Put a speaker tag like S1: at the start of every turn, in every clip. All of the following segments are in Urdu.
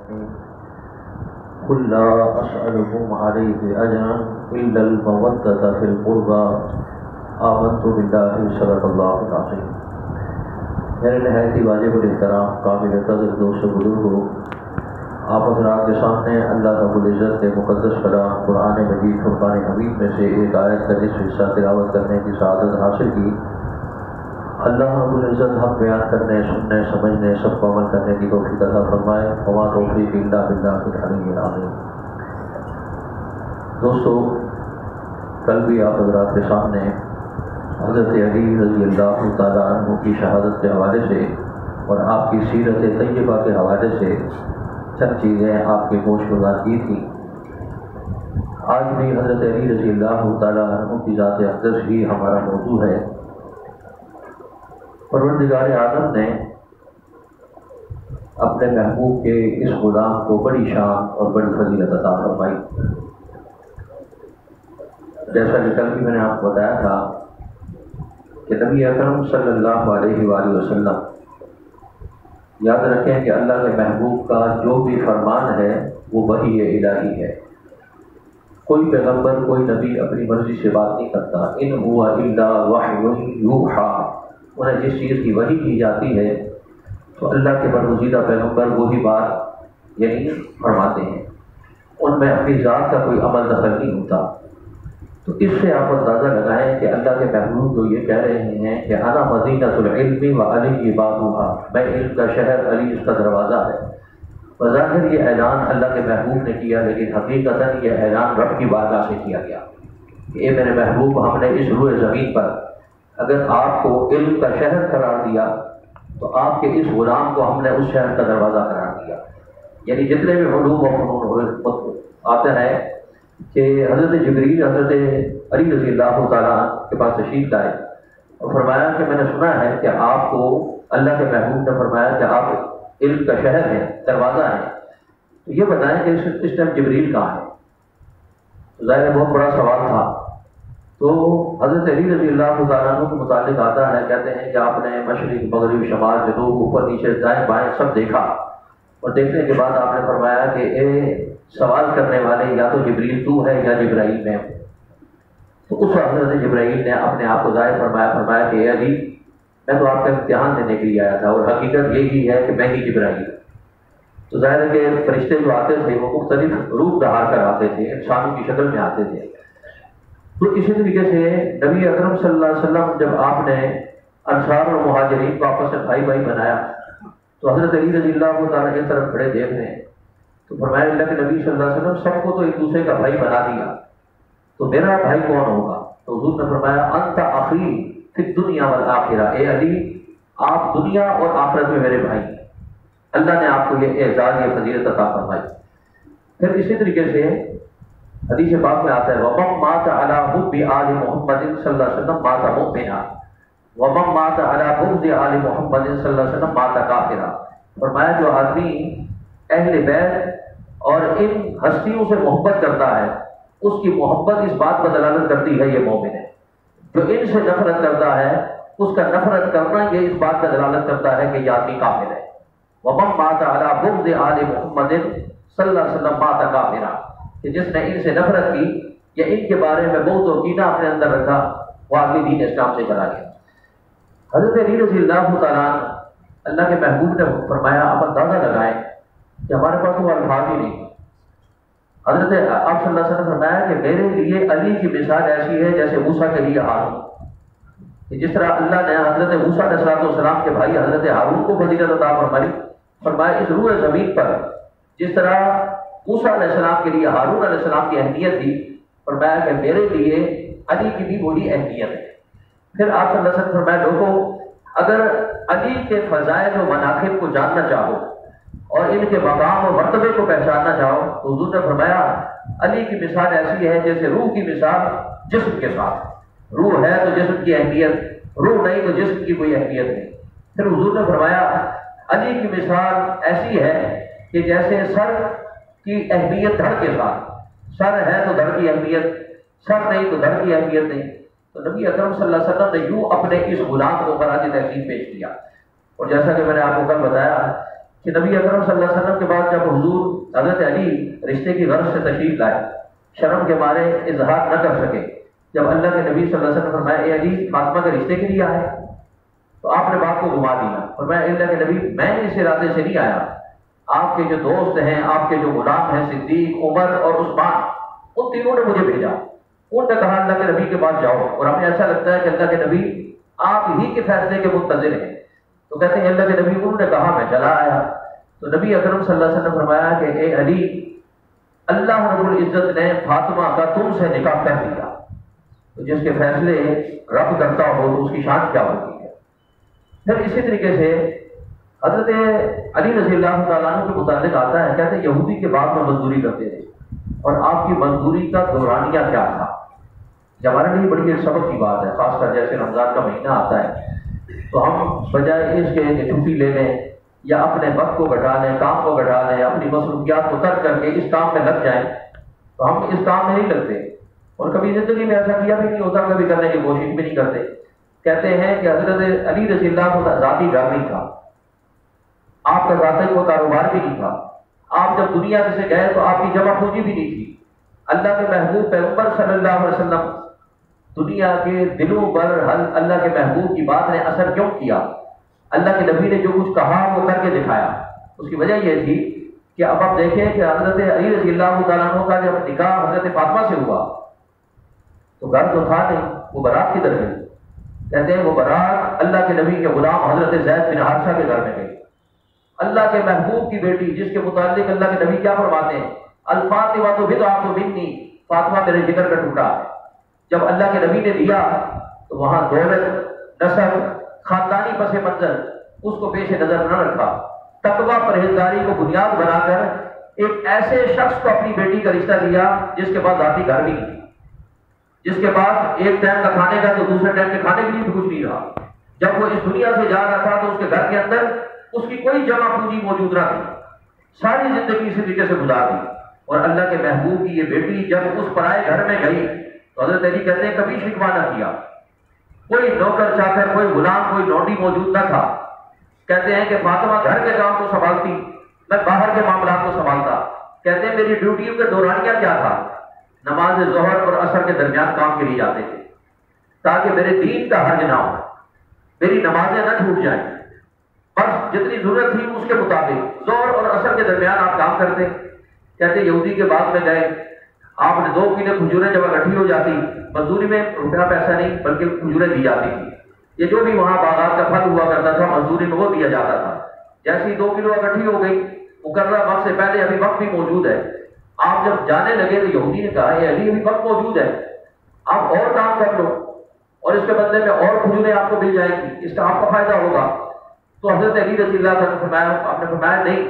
S1: قل لا أسألكم عليه أجرا إلا المودة في القربى آمنت بالله صدق الله العظيم۔ میرے نہایت ہی واجب الاحترام قابل قدر دوست بزرگوں، آپ حضرات کے سامنے اللہ رب العزت کے مقدس کلام قرآن مجید فرقان حمید میں سے ایک آیت کا نصف حصہ تلاوت کرنے کی سعادت حاصل کی۔ اللہ رب العزت حق بیان کرنے، سننے، سمجھنے، سب کو عمل کرنے کی توفیق عطا فرمائے۔ وما توفیق الا باللہ العلی العظیم۔ دوستو، کل بھی آپ حضرات کے سامنے حضرت علی رضی اللہ تعالیٰ عنہ کی شہادت کے حوالے سے اور آپ کی سیرت طیبہ کے حوالے سے چند چیزیں آپ کی گوش گزار کی تھی۔ آج بھی حضرت علی رضی اللہ تعالیٰ عنہ کی ذات اقدس ہی ہمارا موضوع ہے۔ پروردگار عالم نے اپنے محبوب کے اس غلام کو بڑی شان اور بڑی فضیلت عطا فرمائی۔ جیسا کہ کل بھی میں نے آپ کو بتایا تھا کہ نبی اکرم صلی اللہ علیہ وآلہ وسلم، یاد رکھیں کہ اللہ کے محبوب کا جو بھی فرمان ہے وہ وحی الہی ہے۔ کوئی پیغمبر، کوئی نبی اپنی مرضی سے بات نہیں کرتا۔ ان هو الا وحی یوحی، انہیں جس چیز کی وحی کی جاتی ہے تو اللہ کے برگزیدہ پیغمبر وہی بات یعنی فرماتے ہیں، ان میں اپنی ذات کا کوئی عمل دخل نہیں ہوتا۔ تو اس سے آپ اندازہ لگائیں کہ اللہ کے محبوب جو یہ کہہ رہے ہیں کہ انا مدینۃ العلم وعلی بابھا، میں علم کا شہر، علی اس کا دروازہ ہے۔ بظاہر یہ اعلان اللہ کے محبوب نے کیا، لیکن حقیقتاً یہ اعلان رب کی بارگاہ سے کیا گیا کہ اے میرے محبوب، ہم نے اس روئے زمین پر اگر آپ کو علم کا شہر قرار دیا تو آپ کے اس غلام کو ہم نے اس شہر کا دروازہ قرار دیا۔ یعنی جتنے بھی علوم و فنون آتے ہیں کہ حضرت جبریل حضرت علی رضی اللہ تعالیٰ کے پاس تشریف لائے اور فرمایا کہ میں نے سنا ہے کہ آپ کو اللہ کے محبوب نے فرمایا کہ آپ علم کا شہر ہیں، دروازہ ہے، تو یہ بتائیں کہ اس ٹائم جبریل کہاں ہے؟ ظاہر بہت بڑا سوال تھا۔ تو حضرت علی رضی اللہ تعالیٰ عنہ کے متعلق آتا ہے، کہتے ہیں کہ آپ نے مشرق، مغرب، شمال، جنوب، اوپر نیچے، دائیں بائیں سب دیکھا، اور دیکھنے کے بعد آپ نے فرمایا کہ اے سوال کرنے والے، یا تو جبریل تو ہے یا جبرائیل میں۔ تو اس وقت حضرت جبرائیل نے اپنے آپ کو ظاہر فرمایا کہ اے علی، میں تو آپ کا امتحان دینے کے لیے آیا تھا، اور حقیقت یہی ہے کہ میں ہی جبرائیل۔ تو ظاہر ہے کہ فرشتے جو آتے تھے وہ مختلف روپ دھار کر آتے تھے، انسانوں کی شکل میں آتے تھے۔ تو اسی طریقے سے نبی اکرم صلی اللہ علیہ وسلم جب آپ نے انصار اور مہاجرین کو آپس میں بھائی بھائی بنایا تو حضرت علی رضی اللہ تعالیٰ ایک طرف کھڑے دیکھ رہے ہیں، تو فرمایا اللہ کے نبی صلی اللہ علیہ وسلم سب کو تو ایک دوسرے کا بھائی بنا دیا، تو میرا بھائی کون ہوگا؟ تو حضور نے فرمایا انت اخی فی الدنیا والآخرہ، اے علی آپ دنیا اور آخرت میں میرے بھائی ہیں۔ اللہ نے آپ کو یہ اعزاز، یہ فضیلت عطا فرمائی۔ پھر اسی طریقے سے حدیث پاک میں آتا ہے وَمَن مَاتَ عَلَىٰ حُبِّ آلِ مُحَمَّدٍ صلی اللہ علیہ وسلم مَاتَ مُؤْمِنًا وَمَن مَاتَ عَلَىٰ بُغْضِ آلِ مُحَمَّدٍ صلی اللہ علیہ وسلم مَاتَ کافرا۔ فرمایا جو آدمی اہل بیت اور ان ہستیوں سے محبت کرتا ہے، اس کی محبت اس بات پر دلالت کرتی ہے یہ مومن ہے۔ جو ان سے نفرت کرتا ہے، اس کا نفرت کرنا یہ اس بات کا دلالت کرتا ہے کہ یہ آدمی کافر ہے۔ وَمَن مَاتَ عَلَىٰ بُغْضِ آلِ مُحَمَّدٍ صلی اللہ علیہ وسلم مَاتَ کافرا، کہ جس نے ان سے نفرت کی یا ان کے بارے میں بغض و کینہ اپنے اندر رکھا، وہ آدمی دین اسلام سے چلا گیا۔ حضرت علی رضی اللہ تعالیٰ اللہ کے محبوب نے فرمایا آپ اندازہ لگائیں کہ ہمارے پاس وہ الفاظ ہی نہیں۔ حضرت آپ صلی اللہ علیہ وسلم نے فرمایا کہ میرے لیے علی کی مثال ایسی ہے جیسے موسیٰ کے لیے ہارون، کہ جس طرح اللہ نے حضرت موسیٰ علیہ السلام کے بھائی حضرت ہارون کو فضیلت عطا فرمائی، فرمایا اس روح زمین پر جس طرح موسیٰ علیہ السلام کے لیے ہارون علیہ السلام کی اہمیت تھی، فرمایا کہ میرے لیے علی کی بھی وہی اہمیت ہے۔ پھر آپ صلی اللہ علیہ وسلم فرمایا لوگوں اگر علی کے فضائل و مناقب کو جاننا چاہو اور ان کے مقام اور مرتبے کو پہچاننا چاہو تو حضور نے فرمایا علی کی مثال ایسی ہے جیسے روح کی مثال جسم کے ساتھ، روح ہے تو جسم کی اہمیت، روح نہیں تو جسم کی کوئی اہمیت نہیں۔ پھر حضور نے فرمایا علی کی مثال ایسی ہے کہ جیسے سر کی اہمیت دھڑ کے ساتھ، سر ہے تو دھڑ کی اہمیت، سر نہیں تو دھڑ کی اہمیت نہیں۔ تو نبی اکرم صلی اللہ علیہ وسلم نے یوں اپنے اس غلام کو خراج تحسین پیش کیا۔ اور جیسا کہ میں نے آپ کو کل بتایا کہ نبی اکرم صلی اللہ علیہ وسلم کے بعد جب حضور حضرت علی رشتے کی غرض سے تشریف لائے، شرم کے مارے اظہار نہ کر سکے۔ جب اللہ کے نبی صلی اللہ علیہ وسلم نے فرمایا اے علی فاطمہ کے رشتے کے لیے آئے، تو آپ نے بات کو گھما دیا، فرمایا اے اللہ کے نبی میں اس ارادے سے نہیں آیا، آپ کے جو دوست ہیں، آپ کے جو غلام ہیں صدیق، عمر اور عثمان، ان تینوں نے مجھے بھیجا، ان نے کہا اللہ کے نبی کے پاس جاؤ، اور ہمیں ایسا لگتا ہے کہ اللہ کے نبی آپ ہی کے فیصلے کے منتظر ہیں۔ تو کہتے ہیں اللہ کے نبی، انہوں نے کہا میں چلا آیا، تو نبی اکرم صلی اللہ علیہ وسلم نے فرمایا کہ اے علی اللہ رب العزت نے فاطمہ کا تم سے نکاح کر دیا، تو جس کے فیصلے رب کرتا ہو تو اس کی شان کیا ہوتی ہے۔ پھر اسی طریقے سے حضرت علی رضی اللہ تعالیٰ عنہ کے متعلق آتا ہے، کہتے ہیں یہودی کے بعد میں مزدوری کرتے تھے، اور آپ کی مزدوری کا دورانیہ کیا تھا، یہ ہمارے لیے بڑی ایک سبق کی بات ہے، خاص کر جیسے رمضان کا مہینہ آتا ہے تو ہم بجائے اس کے چھٹی لے لیں یا اپنے وقت کو گھٹا لیں، کام کو گھٹا لیں، اپنی مصروفیات کو ترک کر کے اس کام میں لگ جائیں، تو ہم اس کام میں نہیں لگتے، اور کبھی زندگی میں ایسا کیا بھی نہیں ہوتا، کبھی کرنے کی کوشش بھی نہیں کرتے۔ کہتے ہیں کہ حضرت علی رضی اللہ کو ذاتی گھر نہیں تھا، آپ کا ذاتی کوئی کاروبار بھی نہیں تھا، آپ جب دنیا سے گئے تو آپ کی جمع پونجی بھی نہیں تھی۔ اللہ کے محبوب پیغمبر صلی اللہ علیہ وسلم دنیا کے دلوں پر اللہ کے محبوب کی بات نے اثر کیوں کیا؟ اللہ کے نبی نے جو کچھ کہا وہ کر کے دکھایا۔ اس کی وجہ یہ تھی کہ اب آپ دیکھیں کہ حضرت علی رضی اللہ تعالیٰ عنہ کا جب نکاح حضرت فاطمہ سے ہوا تو گھر تو تھا نہیں، وہ بارات کی طرف گئی۔ کہتے ہیں وہ بارات اللہ کے نبی کے غلام حضرت زید بن حارثہ کے گھر میں گئی، اللہ کے محبوب کی بیٹی، جس کے متعلق اللہ کے نبی کیا فرماتے ہیں، الفاطمہ تو بضعۃ منی، فاطمہ میرے جگر کا ٹکڑا ہے۔ جب اللہ کے نبی نے دیا تو وہاں دولت، نسب، خاندانی پس منظر اس کو پیش نظر نہ رکھا، تقوی پرہیزگاری کو بنیاد بنا کر ایک ایسے شخص کو اپنی بیٹی کا رشتہ دیا جس کے پاس ذاتی گھر بھی نہیں، جس کے پاس ایک ٹائم کا کھانے کا تو دوسرے ٹائم کے کھانے کے لیے بھی کچھ نہیں رہا۔ جب وہ اس دنیا سے جا رہا تھا تو اس کے گھر کے اندر اس کی کوئی جمع پونجی موجود نہ تھی، ساری زندگی اسی طریقے سے گزار دی۔ اور اللہ کے محبوب کی یہ بیٹی جب اس پرائے گھر میں گئی تو حضرت علی کہتے ہیں کبھی شکوہ نہ کیا، کوئی نوکر چاکر، کوئی غلام، کوئی لونڈی موجود نہ تھا۔ کہتے ہیں کہ فاطمہ گھر کے کام کو سنبھالتی، میں باہر کے معاملات کو سنبھالتا۔ کہتے ہیں میری ڈیوٹیوں کے دورانیہ کیا تھا، نماز ظہر اور عصر کے درمیان کام کے لیے جاتے تھے تاکہ میرے دین کا حرج نہ ہو، میری نمازیں نہ چھوٹ جائیں، بس جتنی ضرورت تھی اس کے مطابق ظہر اور عصر کے درمیان آپ کام کرتے۔ کہتے یہودی کے بعد میں گئے، آپ نے 2 کلو کھجوریں جب اکٹھی ہو جاتی، مزدوری میں روپیہ پیسہ نہیں بلکہ کھجوریں دی جاتی تھی، یہ جو بھی وہاں باغات کا پھل ہوا کرتا تھا مزدوری میں وہ دیا جاتا تھا۔ جیسی 2 کلو اکٹھی ہو گئی، مقررہ وقت سے پہلے ابھی وقت بھی موجود ہے، آپ جب جانے لگے تو یہودی نے کہا یہ ابھی وقت موجود ہے، آپ اور کام کر لو اور اس کے بدلے میں اور کھجوریں آپ کو مل جائیں گی، اس کا آپ کا فائدہ ہوگا۔ تو حضرت علی رضی اللہ عنہ آپ نے فرمایا نہیں،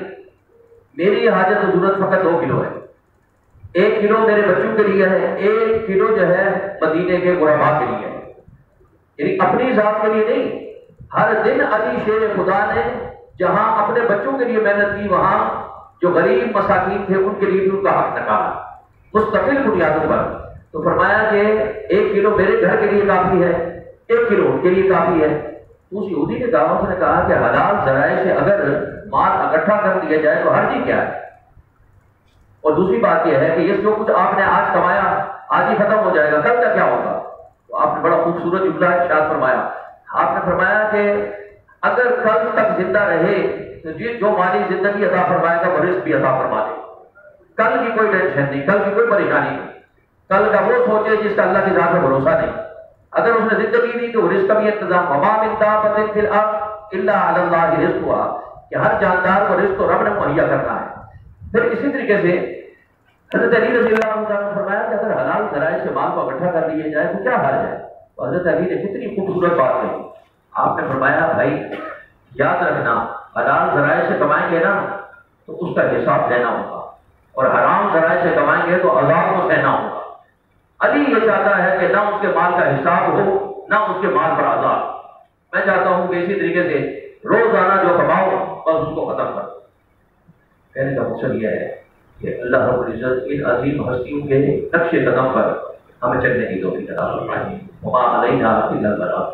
S1: میری حاجت و ضرورت فقط 2 کلو ہے، 1 کلو میرے بچوں کے لیے ہے، 1 کلو جو ہے مدینے کے غرباء کے لیے ہے، یعنی اپنی ذات کے لیے نہیں۔ ہر دن علی شیر خدا نے جہاں اپنے بچوں کے لیے محنت کی، وہاں جو غریب مساکین تھے ان کے لیے بھی ان کا حق نکالا مستقل بنیادوں پر۔ تو فرمایا کہ 1 کلو میرے گھر کے لیے کافی ہے، 1 کلو ان کے لیے کافی ہے۔ اس یہودی نے کہا، اس نے کہا کہ حلال ذرائع سے اگر مال اکٹھا کر دیا جائے تو حرج ہی کیا ہے؟ اور دوسری بات یہ ہے کہ یہ جو کچھ آپ نے آج کمایا آج ہی ختم ہو جائے گا، کل کا کیا ہوگا؟ تو آپ نے بڑا خوبصورت جملہ ارشاد فرمایا، آپ نے فرمایا کہ اگر کل تک زندہ رہے تو جو مالی زندگی عطا فرمائے گا وہ رزق بھی عطا فرما دے، کل کی کوئی ٹینشن نہیں، کل کی کوئی پریشانی نہیں، کل کا وہ سوچے جس کا اللہ کی ذات میں بھروسہ نہیں۔ اگر اس نے زندگی دی تو رزق کا بھی انتظام، وما من دابۃ فی الارض الا علی اللہ رزقھا، کہ ہر جاندار کو رزق تو رب نے مہیا کرنا ہے۔ پھر اسی طریقے سے حضرت علی رضی اللہ عنہ نے فرمایا کہ اگر حلال ذرائع سے مال کو اکٹھا کر لیا جائے تو کیا حرج ہے؟ تو حضرت علی نے کتنی خوبصورت بات کہی، آپ نے فرمایا بھائی یاد رکھنا، حلال ذرائع سے کمائیں گے نا تو اس کا حساب دینا ہوگا، اور حرام ذرائع سے کمائیں گے تو عذاب کو سہنا ہوگا۔ علی یہ چاہتا ہے کہ نہ اس کے مال کا حساب ہو نہ اس کے مال پر عذاب۔ میں چاہتا ہوں کہ اسی طریقے سے روزانہ جو کماؤ بس اس کو ختم کر دو۔ کہنے کا مقصد یہ ہے کہ اللہ رب العزت ان عظیم ہستیوں کے نقش قدم پر ہمیں چلنے کی توفیق عطا فرمائے۔ وما علینا الا البلاغ۔